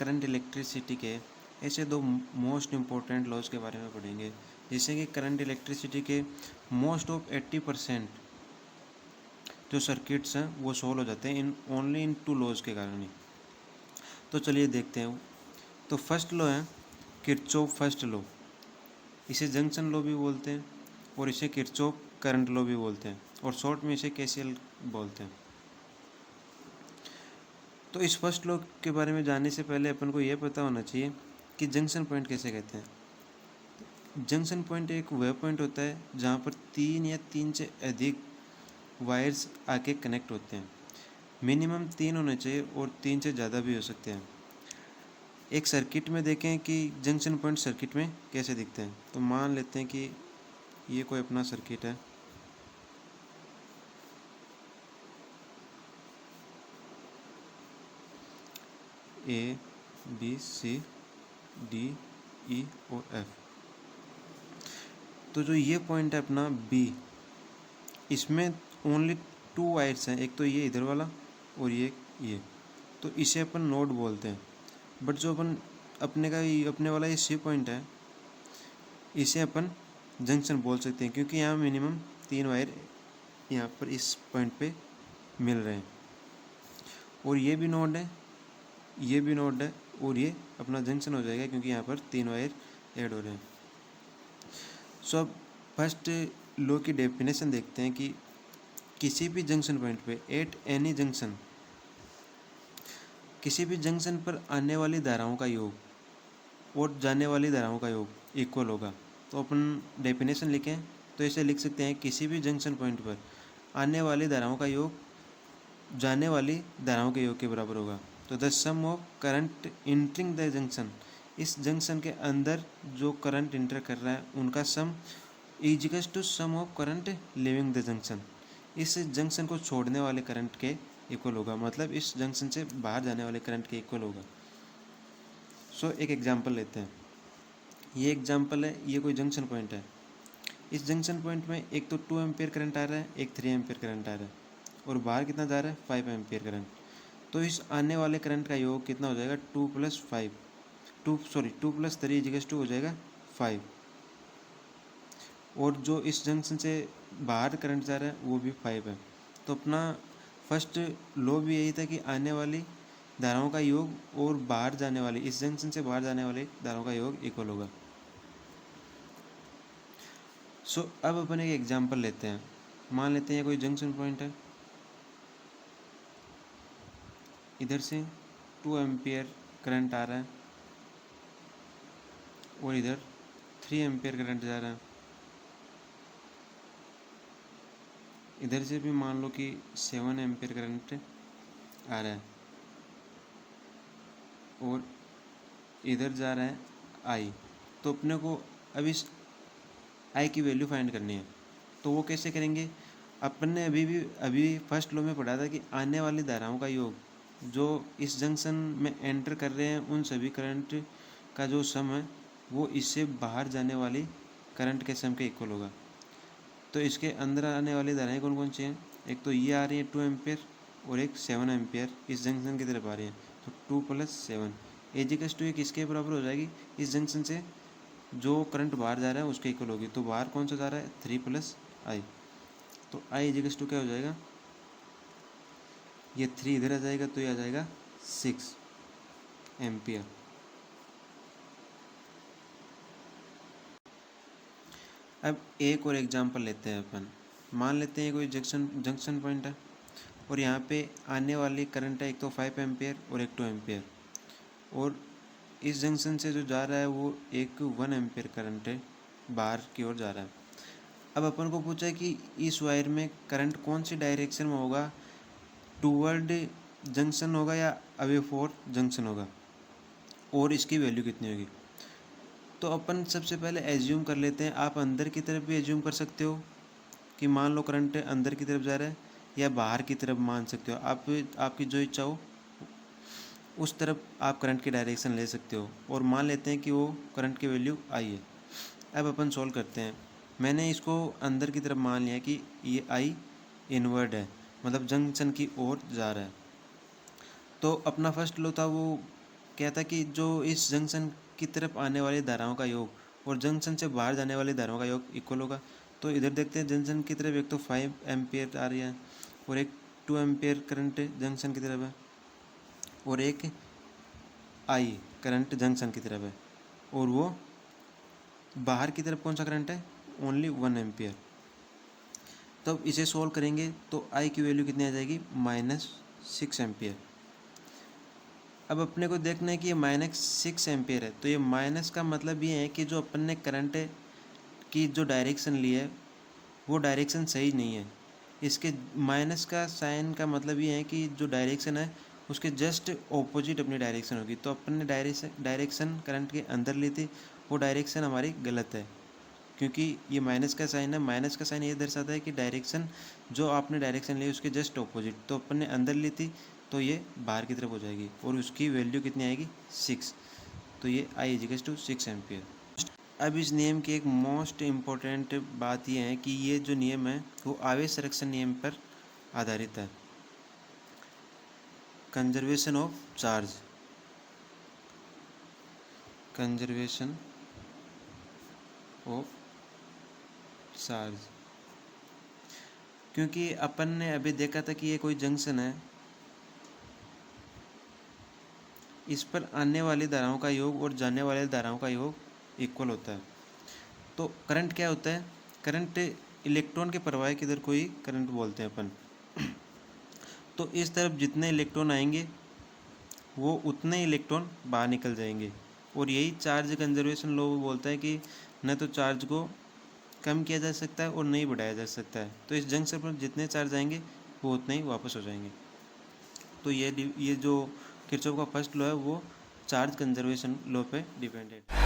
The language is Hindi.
करंट इलेक्ट्रिसिटी के ऐसे दो मोस्ट इम्पोर्टेंट लॉज के बारे में पढ़ेंगे, जैसे कि करंट इलेक्ट्रिसिटी के मोस्ट ऑफ 80% जो सर्किट्स हैं वो सोल्व हो जाते हैं in only in two laws के कारण ही। तो चलिए देखते हैं। तो फर्स्ट लॉ है किरचॉफ फर्स्ट लॉ, इसे जंक्शन लॉ भी बोलते हैं और इसे किरचॉफ करंट लॉ भी बोलते हैं और शॉर्ट में इसे केसीएल बोलते हैं। तो इस फर्स्ट लॉ के बारे में जानने से पहले अपन को यह पता होना चाहिए कि जंक्शन पॉइंट कैसे कहते हैं। जंक्शन पॉइंट एक वह पॉइंट होता है जहाँ पर 3 या 3 से अधिक वायर्स आके कनेक्ट होते हैं। मिनिमम 3 होने चाहिए और 3 से ज़्यादा भी हो सकते हैं। एक सर्किट में देखें कि जंक्शन पॉइंट सर्किट में कैसे दिखते हैं। तो मान लेते हैं कि ये कोई अपना सर्किट है, A B C D E और एफ। तो जो ये पॉइंट है अपना बी, इसमें ओनली 2 वायर्स हैं, एक तो ये इधर वाला और ये। तो इसे अपन नोड बोलते हैं। बट जो अपन अपने वाला ये सी पॉइंट है, इसे अपन जंक्शन बोल सकते हैं क्योंकि यहाँ मिनिमम 3 वायर यहाँ पर इस पॉइंट पे मिल रहे हैं और ये भी नोड है, ये भी नोड है और ये अपना जंक्शन हो जाएगा क्योंकि यहाँ पर 3 वायर ऐड हो रहे हैं। सो अब फर्स्ट लॉ की डेफिनेशन देखते हैं कि किसी भी जंक्शन पॉइंट पे एट एनी जंक्शन, किसी भी जंक्शन पर आने वाली धाराओं का योग और जाने वाली धाराओं का योग इक्वल होगा। तो अपन डेफिनेशन लिखें तो इसे लिख सकते हैं किसी भी जंक्शन पॉइंट पर आने वाली धाराओं का योग जाने वाली धाराओं के योग के बराबर होगा। तो the sum of current entering the junction, इस जंक्शन के अंदर जो करंट इंटर कर रहा है उनका sum is equal to sum of current leaving the junction, इस जंक्शन को छोड़ने वाले करंट के इक्वल होगा, मतलब इस जंक्शन से बाहर जाने वाले करंट के इक्वल होगा। सो एक एग्जांपल लेते हैं। ये एग्जांपल है, ये कोई जंक्शन पॉइंट है। इस जंक्शन पॉइंट में एक तो 2 एम्पियर करंट आ रहा है, एक 3 एम्पियर करंट आ रहा है और बाहर कितना जा रहा है 5 एम्पियर करंट। तो इस आने वाले करंट का योग कितना हो जाएगा 2 + 3 इजिकल्स टू हो जाएगा 5। और जो इस जंक्शन से बाहर करंट जा रहा है वो भी 5 है। तो अपना फर्स्ट लॉ भी यही था कि आने वाली धाराओं का योग और बाहर जाने वाली, इस जंक्शन से बाहर जाने वाली धाराओं का योग इक्वल होगा। सो अब अपन एक एग्जांपल लेते हैं। मान लेते हैं कोई जंक्शन पॉइंट है, इधर से 2 एम्पियर करंट आ रहा है और इधर 3 एम्पियर करंट जा रहा है। इधर से भी मान लो कि 7 एम्पियर करंट आ रहा है और इधर जा रहा है आई। तो अपने को अब इस आई की वैल्यू फाइंड करनी है। तो वो कैसे करेंगे, अपन ने अभी फर्स्ट लॉ में पढ़ा था कि आने वाली धाराओं का योग जो इस जंक्शन में एंटर कर रहे हैं उन सभी करंट का जो सम है वो इससे बाहर जाने वाली करंट के सम के इक्वल होगा। तो इसके अंदर आने वाली धाराएं कौन कौन सी हैं, एक तो ये आ रही है 2 एम्पियर और एक 7 एम्पियर इस जंक्शन की तरफ आ रही है। तो 2 + 7 इजिकल्स टू किसके बराबर हो जाएगी, इस जंक्शन से जो करंट बाहर जा रहा है उसके इक्वल होगी। तो बाहर कौन सा जा रहा है 3 + I। तो I इजिकल्स टू क्या हो जाएगा, ये 3 इधर आ जाएगा तो ये आ जाएगा 6 एम्पियर। अब एक और एग्जांपल लेते हैं अपन। मान लेते हैं कोई जंक्शन पॉइंट है और यहाँ पे आने वाली करंट है एक तो 5 एम्पियर और एक 2 एम्पियर और इस जंक्शन से जो जा रहा है वो एक 1 एम्पियर करंट है, बाहर की ओर जा रहा है। अब अपन को पूछा है कि इस वायर में करंट कौन सी डायरेक्शन में होगा, टूवर्ड जंक्शन होगा या अवे फॉर जंक्शन होगा और इसकी वैल्यू कितनी होगी। तो अपन सबसे पहले एज्यूम कर लेते हैं, आप अंदर की तरफ भी एज्यूम कर सकते हो कि मान लो करंट अंदर की तरफ जा रहा है या बाहर की तरफ मान सकते हो, आप आपकी जो इच्छा हो उस तरफ आप करंट की डायरेक्शन ले सकते हो। और मान लेते हैं कि वो करंट की वैल्यू आई है। अब अपन सॉल्व करते हैं। मैंने इसको अंदर की तरफ मान लिया कि ये आई इनवर्ड है, मतलब जंक्शन की ओर जा रहा है। तो अपना फर्स्ट लो था वो क्या था कि जो इस जंक्शन की तरफ आने वाली धाराओं का योग और जंक्शन से बाहर जाने वाली धाराओं का योग इक्वल होगा। तो इधर देखते हैं जंक्शन की तरफ एक तो 5 एम्पियर आ रही है और एक 2 एम्पियर करंट जंक्शन की तरफ है और एक आई करंट जंक्शन की तरफ है और वो बाहर की तरफ कौन सा करंट है, ओनली 1 एम्पियर। तब इसे सोल्व करेंगे तो आई की वैल्यू कितनी आ जाएगी, -6 एम्पियर। अब अपने को देखना है कि ये -6 एम्पियर है, तो ये माइनस का मतलब ये है कि जो अपन ने करंट की जो डायरेक्शन ली है वो डायरेक्शन सही नहीं है। इसके माइनस का साइन का मतलब ये है कि जो डायरेक्शन है उसके जस्ट ऑपोजिट अपनी डायरेक्शन होगी। तो अपन ने डायरेक्शन करंट के अंदर ली थी, वो डायरेक्शन हमारी गलत है क्योंकि ये माइनस का साइन है। माइनस का साइन ये दर्शाता है कि डायरेक्शन जो आपने डायरेक्शन ली उसके जस्ट ऑपोजिट, तो अपन ने अंदर ली थी तो ये बाहर की तरफ हो जाएगी और उसकी वैल्यू कितनी आएगी, 6। तो ये आई इजिकल्स टू 6 एम्पियर। अब इस नियम की एक मोस्ट इम्पोर्टेंट बात यह है कि ये जो नियम है वो आवेश संरक्षण नियम पर आधारित है। Conservation of charge, conservation of charge, क्योंकि अपन ने अभी देखा था कि ये कोई जंक्शन है, इस पर आने वाली धाराओं का योग और जाने वाली धाराओं का योग इक्वल होता है। तो करंट क्या होता है, करंट इलेक्ट्रॉन के प्रवाह की दर को ही करंट बोलते हैं अपन। तो इस तरफ जितने इलेक्ट्रॉन आएंगे वो उतने इलेक्ट्रॉन बाहर निकल जाएंगे और यही चार्ज कंजर्वेशन लॉ बोलता है कि न तो चार्ज को कम किया जा सकता है और नहीं बढ़ाया जा सकता है। तो इस जंक्शन पर जितने चार्ज आएंगे वो उतने ही वापस हो जाएंगे। तो ये जो किरचॉफ का फर्स्ट लॉ है वो चार्ज कंजर्वेशन लॉ पे डिपेंडेड है।